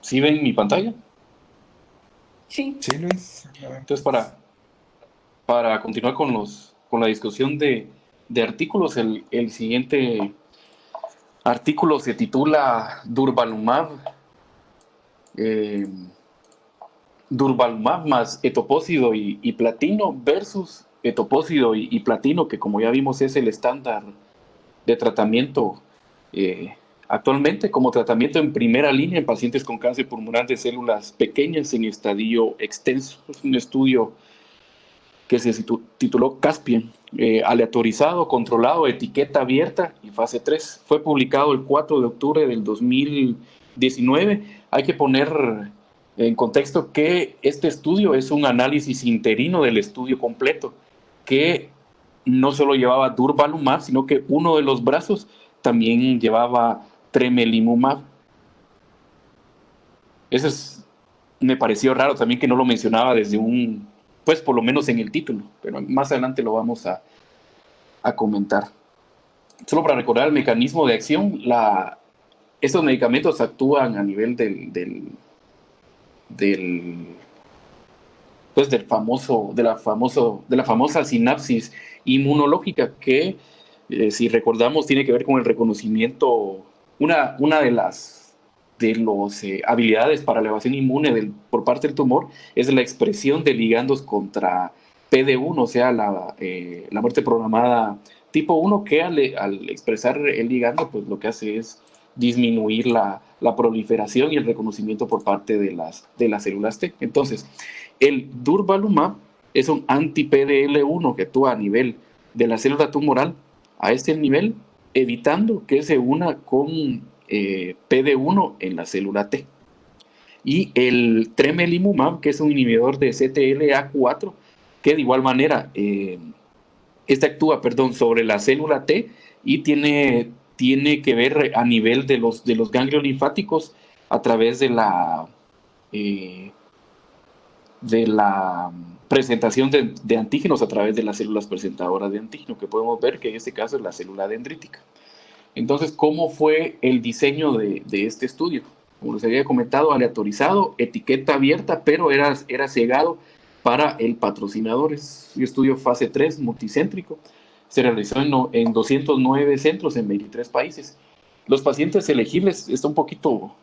¿Sí ven mi pantalla? Sí. Sí, Luis. Entonces, para continuar con la discusión de artículos, el siguiente artículo se titula eh, Durvalumab más etopósido y platino versus etopósido y platino, que como ya vimos es el estándar de tratamiento eh, actualmente como tratamiento en primera línea en pacientes con cáncer pulmonar de células pequeñas en estadio extenso. Es un estudio que se tituló Caspian, aleatorizado, controlado, etiqueta abierta y fase 3. Fue publicado el 4 de octubre del 2019. Hay que poner en contexto que este estudio es un análisis interino del estudio completo, que no solo llevaba durvalumab, sino que uno de los brazos también llevaba tremelimumab. Eso me pareció raro también que no lo mencionaba desde pues por lo menos en el título, pero más adelante lo vamos a comentar. Solo para recordar el mecanismo de acción, estos medicamentos actúan a nivel del, pues de la famosa sinapsis inmunológica que, si recordamos, tiene que ver con el reconocimiento, una de las habilidades para elevación inmune por parte del tumor es la expresión de ligandos contra PD1, o sea, la muerte programada tipo 1, que al expresar el ligando, pues lo que hace es disminuir la proliferación y el reconocimiento por parte de las células T. Entonces, el durvalumab es un anti-PDL1 que actúa a nivel de la célula tumoral, a este nivel, evitando que se una con PD1 en la célula T. Y el tremelimumab, que es un inhibidor de CTLA4, que de igual manera, este actúa, sobre la célula T y tiene que ver a nivel de los ganglios linfáticos a través eh, de la presentación de antígenos a través de las células presentadoras de antígeno, que podemos ver que en este caso es la célula dendrítica. Entonces, ¿cómo fue el diseño de este estudio? Como les había comentado, aleatorizado, etiqueta abierta, pero era cegado para el patrocinador. Es un estudio fase 3 multicéntrico. Se realizó en 209 centros en 23 países. Los pacientes elegibles, está un poquito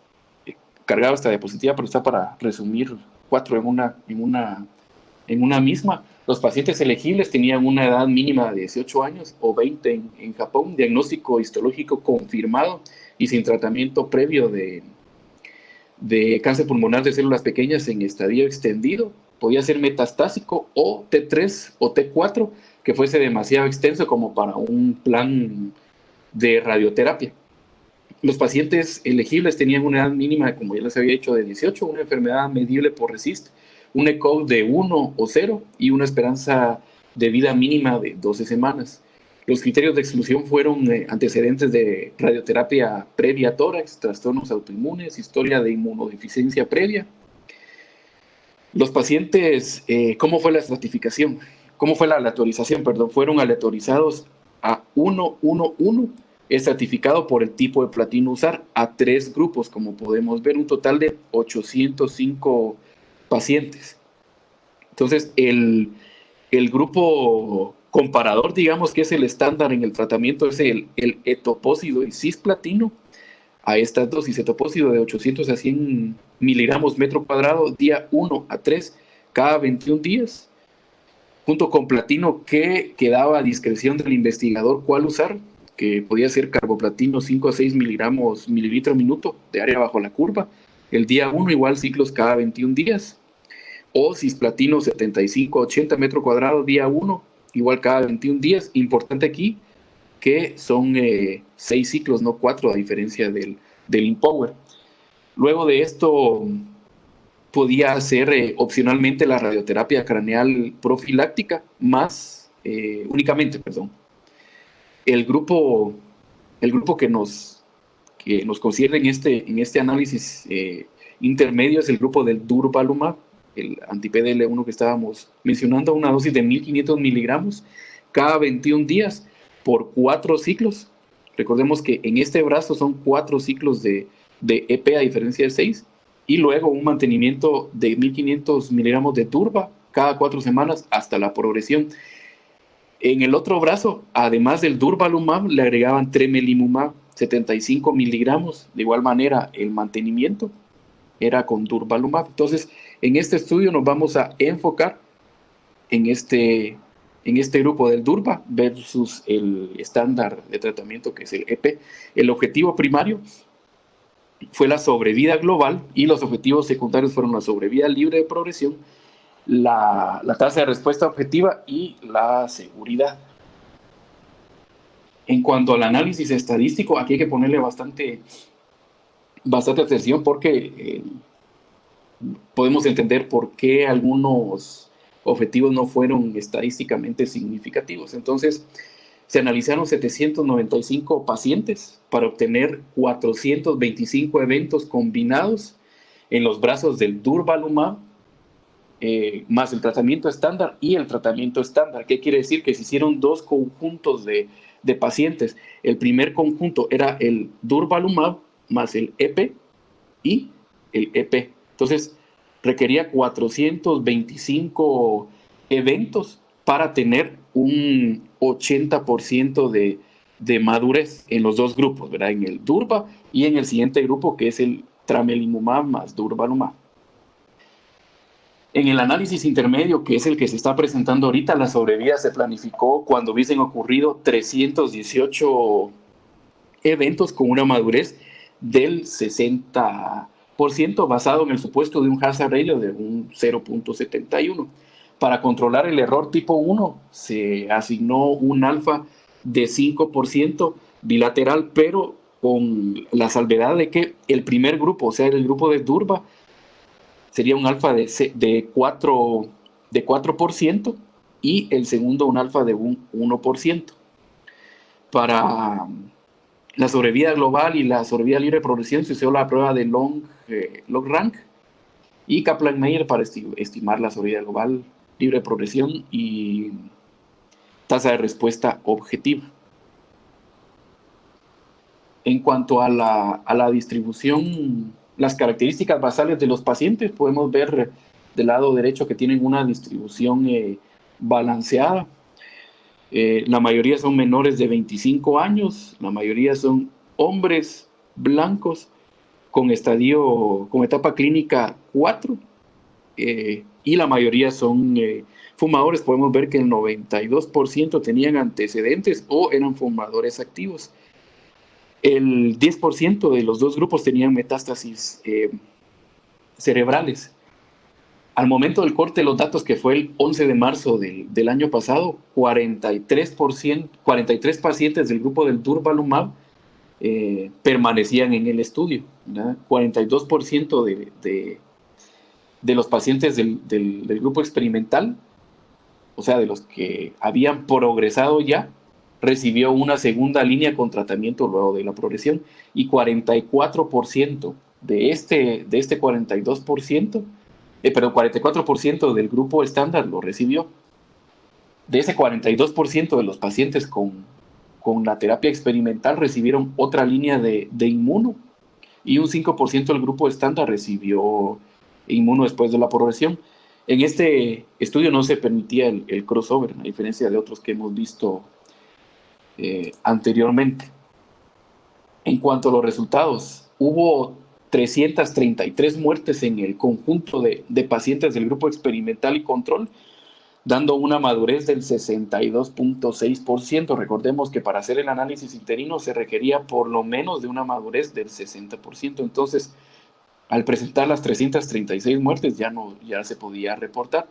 cargado esta diapositiva, pero está para resumir 4 en una misma. Los pacientes elegibles tenían una edad mínima de 18 años o 20 en Japón, diagnóstico histológico confirmado y sin tratamiento previo de cáncer pulmonar de células pequeñas en estadio extendido. Podía ser metastásico o T3 o T4, que fuese demasiado extenso como para un plan de radioterapia. Los pacientes elegibles tenían una edad mínima, como ya les había dicho, de 18, una enfermedad medible por RECIST, un ECOG de 1 o 0 y una esperanza de vida mínima de 12 semanas. Los criterios de exclusión fueron antecedentes de radioterapia previa a tórax, trastornos autoinmunes, historia de inmunodeficiencia previa. Los pacientes, ¿cómo fue la estratificación? ¿Cómo fue la aleatorización? Perdón, fueron aleatorizados a 1-1-1, estratificado por el tipo de platino usar, a 3 grupos, como podemos ver, un total de 805 pacientes. Entonces, el grupo comparador, digamos que es el estándar en el tratamiento, es el etopósido y cisplatino, a esta dosis etopósido de 800 a 100 miligramos metro cuadrado, día 1 a 3, cada 21 días, junto con platino que quedaba a discreción del investigador cuál usar, que podía ser carboplatino 5 a 6 miligramos mililitro minuto de área bajo la curva, el día 1 igual ciclos cada 21 días, o cisplatino 75 a 80 metro cuadrado, día 1, igual cada 21 días. Importante aquí que son 6 ciclos, no 4, a diferencia del Empower. Luego de esto, podía hacer opcionalmente la radioterapia craneal profiláctica, más únicamente, perdón. El grupo, el grupo que nos concierne en este análisis intermedio es el grupo del durvalumab, el anti-PDL1 que estábamos mencionando, una dosis de 1500 miligramos cada 21 días por 4 ciclos. Recordemos que en este brazo son 4 ciclos de EP a diferencia de 6, y luego un mantenimiento de 1500 miligramos de turba cada 4 semanas hasta la progresión. En el otro brazo, además del durvalumab, le agregaban tremelimumab, 75 miligramos. De igual manera, el mantenimiento era con durvalumab. Entonces, en este estudio nos vamos a enfocar en este grupo del durva versus el estándar de tratamiento, que es el EP. El objetivo primario fue la sobrevida global y los objetivos secundarios fueron la sobrevida libre de progresión, la tasa de respuesta objetiva y la seguridad. En cuanto al análisis estadístico, aquí hay que ponerle bastante atención porque podemos entender por qué algunos objetivos no fueron estadísticamente significativos. Entonces, se analizaron 795 pacientes para obtener 425 eventos combinados en los brazos del durvalumab, más el tratamiento estándar y el tratamiento estándar. ¿Qué quiere decir? Que se hicieron 2 conjuntos de pacientes. El primer conjunto era el durvalumab más el EP y el EP. Entonces, requería 425 eventos para tener un 80% de madurez en los 2 grupos, ¿verdad? En el durva y en el siguiente grupo, que es el tremelimumab más durvalumab. En el análisis intermedio, que es el que se está presentando ahorita, la sobrevida se planificó cuando hubiesen ocurrido 318 eventos con una madurez del 60%, basado en el supuesto de un hazard ratio de un 0.71. Para controlar el error tipo 1, se asignó un alfa de 5% bilateral, pero con la salvedad de que el primer grupo, o sea, el grupo de durva, sería un alfa de 4% y el segundo un alfa de un 1%. Para la sobrevida global y la sobrevida libre de progresión se usó la prueba de log-rank y Kaplan-Meier para estimar la sobrevida global, libre de progresión y tasa de respuesta objetiva. En cuanto a la distribución, las características basales de los pacientes, podemos ver del lado derecho que tienen una distribución balanceada. La mayoría son menores de 25 años, la mayoría son hombres blancos con etapa clínica 4, y la mayoría son fumadores. Podemos ver que el 92% tenían antecedentes o eran fumadores activos. El 10% de los 2 grupos tenían metástasis cerebrales. Al momento del corte de los datos, que fue el 11 de marzo del año pasado, 43 pacientes del grupo del durvalumab permanecían en el estudio, ¿verdad? 42% de los pacientes del grupo experimental, o sea, de los que habían progresado ya, recibió una segunda línea con tratamiento luego de la progresión, y 44% de este 42%, 44% del grupo estándar lo recibió. De ese 42% de los pacientes con la terapia experimental recibieron otra línea de inmuno, y un 5% del grupo estándar recibió inmuno después de la progresión. En este estudio no se permitía el crossover, a diferencia de otros que hemos visto anteriormente. En cuanto a los resultados, hubo 333 muertes en el conjunto de pacientes del grupo experimental y control, dando una madurez del 62.6%. Recordemos que para hacer el análisis interino se requería por lo menos de una madurez del 60%. Entonces, al presentar las 336 muertes, ya se podía reportar.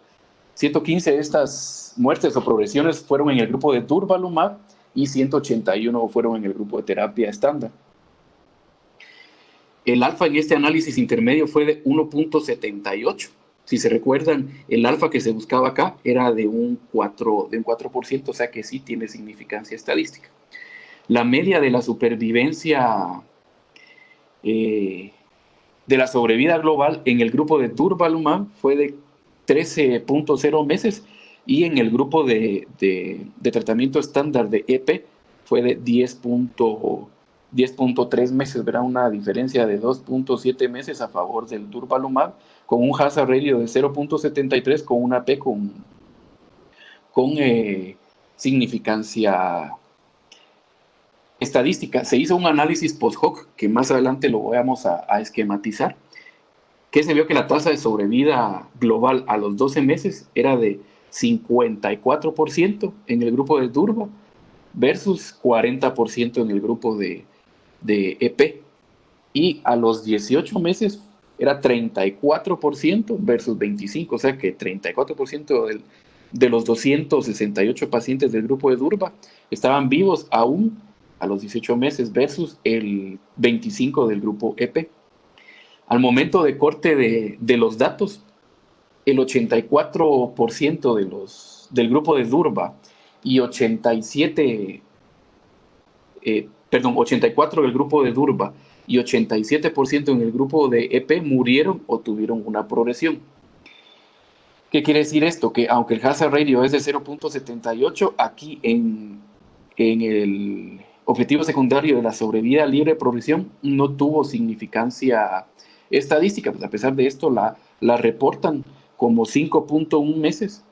115 de estas muertes o progresiones fueron en el grupo de durvalumab y 181 fueron en el grupo de terapia estándar. El alfa en este análisis intermedio fue de 1.78. Si se recuerdan, el alfa que se buscaba acá era de un 4%, o sea que sí tiene significancia estadística. La media de la supervivencia de la sobrevida global en el grupo de durvalumab fue de 13.0 meses, y en el grupo de tratamiento estándar de EP fue de 10.1 10.3 meses, verá una diferencia de 2.7 meses a favor del durvalumab, con un hazard ratio de 0.73, con una P con significancia estadística. Se hizo un análisis post-hoc, que más adelante lo vamos a esquematizar, que se vio que la tasa de sobrevida global a los 12 meses era de 54% en el grupo de Durva versus 40% en el grupo de EP. Y a los 18 meses era 34% versus 25%, o sea que 34% de los 268 pacientes del grupo de Durva estaban vivos aún a los 18 meses versus el 25% del grupo EP. Al momento de corte de los datos, el 84% del grupo de Durva y 84% del grupo de Durva y 87% en el grupo de EP murieron o tuvieron una progresión. ¿Qué quiere decir esto? Que aunque el hazard ratio es de 0.78, aquí en el objetivo secundario de la sobrevida libre de progresión no tuvo significancia estadística, pues a pesar de esto la reportan como 5.1 meses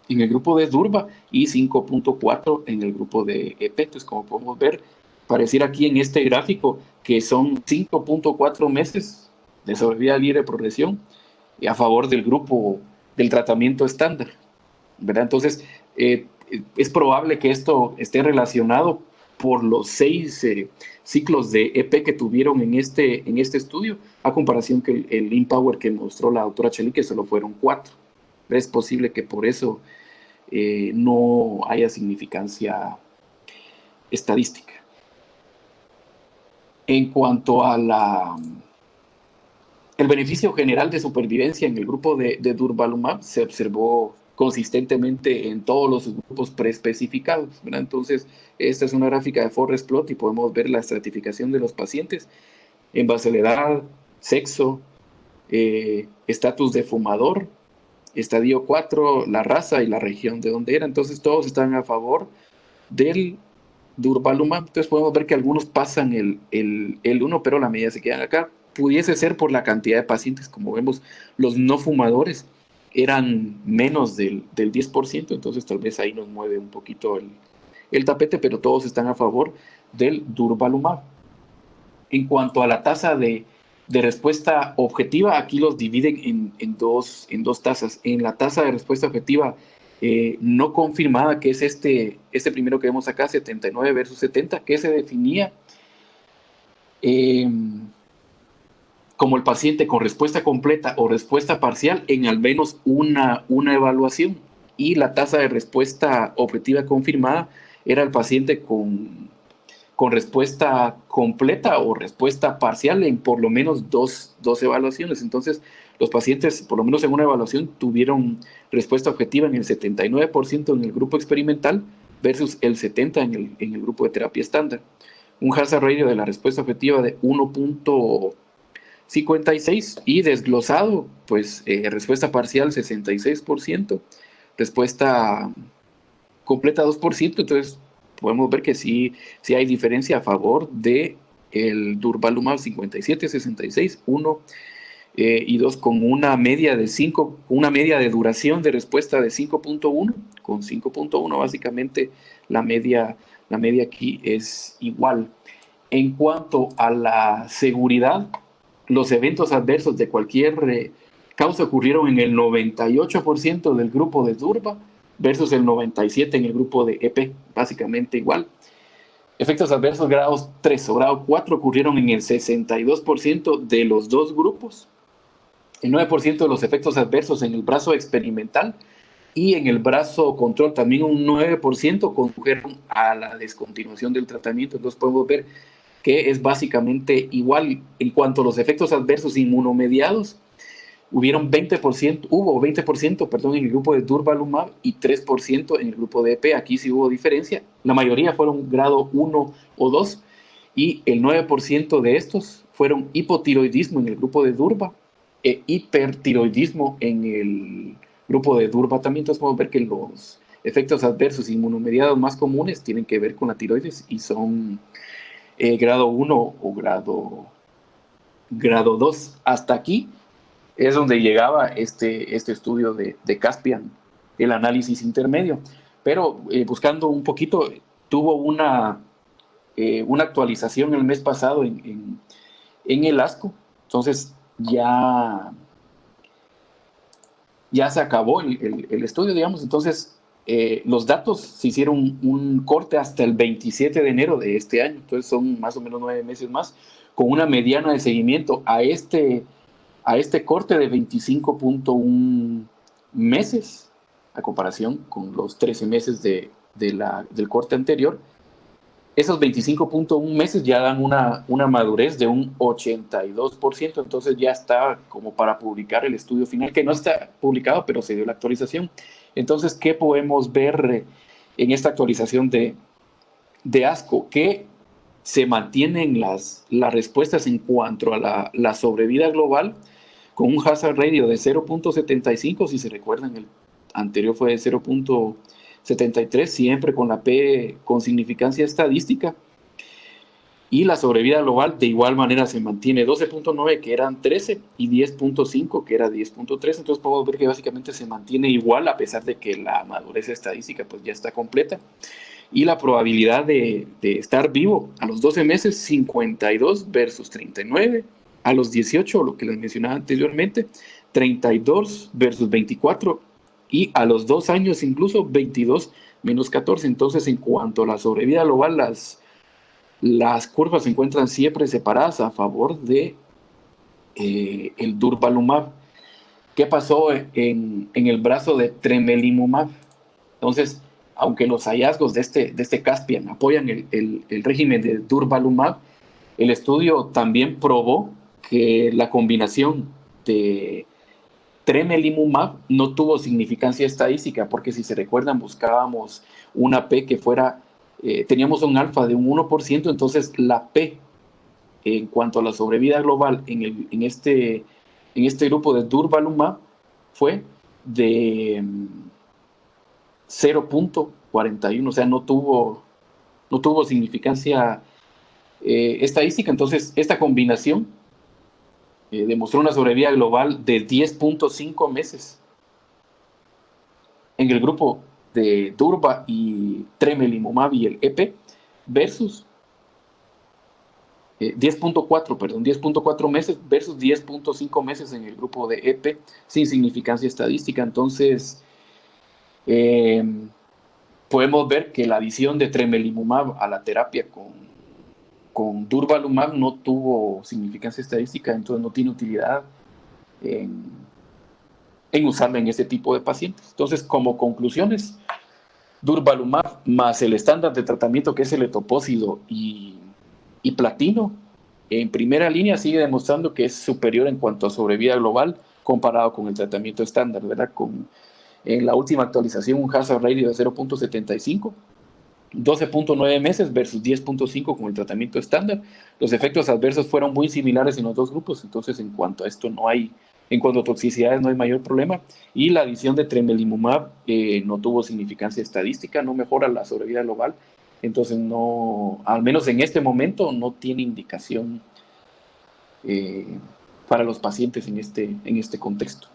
en el grupo de Durva y 5.4 en el grupo de EP. Entonces, como podemos ver, pareciera aquí en este gráfico que son 5.4 meses de sobrevida libre de progresión a favor del grupo del tratamiento estándar, ¿verdad? Entonces, es probable que esto esté relacionado por los 6 ciclos de EP que tuvieron en este estudio, a comparación que el IMpower que mostró la doctora Cheli, que solo fueron 4. Es posible que por eso no haya significancia estadística. En cuanto a el beneficio general de supervivencia en el grupo de durvalumab, se observó consistentemente en todos los grupos preespecificados, ¿verdad? Entonces, esta es una gráfica de Forest Plot y podemos ver la estratificación de los pacientes en base a la edad, sexo, estatus de fumador, estadio 4, la raza y la región de donde era. Entonces, todos están a favor del durvalumab. Entonces, podemos ver que algunos pasan el 1, pero la media se quedan acá. Pudiese ser por la cantidad de pacientes, como vemos, los no fumadores eran menos del 10%, entonces tal vez ahí nos mueve un poquito el tapete, pero todos están a favor del durvalumab. En cuanto a la tasa de respuesta objetiva, aquí los dividen en dos tasas. En la tasa de respuesta objetiva no confirmada, que es este primero que vemos acá, 79 versus 70, que se definía como el paciente con respuesta completa o respuesta parcial en al menos una evaluación. Y la tasa de respuesta objetiva confirmada era el paciente con respuesta completa o respuesta parcial en por lo menos dos evaluaciones. Entonces, los pacientes, por lo menos en una evaluación, tuvieron respuesta objetiva en el 79% en el grupo experimental versus el 70% en el grupo de terapia estándar. Un hazard ratio de la respuesta objetiva de 1.56 y desglosado, pues respuesta parcial 66%, respuesta completa 2%, entonces podemos ver que sí hay diferencia a favor de el durvalumab 57, 66, 1 y 2, con una media de 5, una media de duración de respuesta de 5.1, con 5.1 básicamente la media aquí es igual. En cuanto a la seguridad, los eventos adversos de cualquier causa ocurrieron en el 98% del grupo de Durva versus el 97% en el grupo de EP, básicamente igual. Efectos adversos grados 3 o grado 4 ocurrieron en el 62% de los dos grupos, el 9% de los efectos adversos en el brazo experimental y en el brazo control también un 9% condujeron a la descontinuación del tratamiento. Entonces podemos ver que es básicamente igual. En cuanto a los efectos adversos inmunomediados, hubo 20% en el grupo de durvalumab y 3% en el grupo de EP. Aquí sí hubo diferencia. La mayoría fueron grado 1 o 2 y el 9% de estos fueron hipotiroidismo en el grupo de Durva e hipertiroidismo en el grupo de Durva también. Entonces podemos ver que los efectos adversos inmunomediados más comunes tienen que ver con la tiroides y son grado 1 o grado 2. Hasta aquí es donde llegaba este estudio de Caspian, el análisis intermedio. Pero buscando un poquito, tuvo una actualización el mes pasado en el ASCO. Entonces ya se acabó el estudio, digamos. Entonces los datos se hicieron un corte hasta el 27 de enero de este año. Entonces son más o menos 9 meses más, con una mediana de seguimiento a este corte de 25.1 meses, a comparación con los 13 meses del corte anterior. Esos 25.1 meses ya dan una madurez de un 82%, entonces ya está como para publicar el estudio final, que no está publicado, pero se dio la actualización. Entonces, ¿qué podemos ver en esta actualización de ASCO? Que se mantienen las respuestas en cuanto a la sobrevida global, con un hazard ratio de 0.75, si se recuerdan, el anterior fue de 0.73, siempre con la P con significancia estadística. Y la sobrevida global de igual manera se mantiene 12.9, que eran 13, y 10.5, que era 10.3. Entonces podemos ver que básicamente se mantiene igual, a pesar de que la madurez estadística pues ya está completa. Y la probabilidad de estar vivo a los 12 meses, 52 versus 39. A los 18, lo que les mencionaba anteriormente, 32 versus 24. Y a los 2 años incluso 22 menos 14. Entonces, en cuanto a la sobrevida global, las curvas se encuentran siempre separadas a favor de el durvalumab. ¿Qué pasó en el brazo de tremelimumab? Entonces, aunque los hallazgos de este Caspian apoyan el régimen de durvalumab, el estudio también probó que la combinación de tremelimumab no tuvo significancia estadística, porque si se recuerdan, buscábamos una P que fuera, teníamos un alfa de un 1%, entonces la P en cuanto a la sobrevida global en este grupo de durvalumab fue de 0.41, o sea, no tuvo significancia estadística. Entonces, esta combinación demostró una sobrevida global de 10.5 meses en el grupo de durva y tremelimumab y el EP, versus 10.4 meses versus 10.5 meses en el grupo de EP sin significancia estadística. Entonces, podemos ver que la adición de tremelimumab a la terapia con durvalumab no tuvo significancia estadística, entonces no tiene utilidad en usarla en este tipo de pacientes. Entonces, como conclusiones, durvalumab más el estándar de tratamiento, que es el etoposído y platino, en primera línea sigue demostrando que es superior en cuanto a sobrevida global comparado con el tratamiento estándar, ¿verdad? En la última actualización, un hazard ratio de 0.75, 12.9 meses versus 10.5 con el tratamiento estándar. Los efectos adversos fueron muy similares en los dos grupos, entonces en cuanto a esto en cuanto a toxicidades no hay mayor problema. Y la adición de tremelimumab no tuvo significancia estadística, no mejora la sobrevida global, entonces no, al menos en este momento, no tiene indicación para los pacientes en este contexto.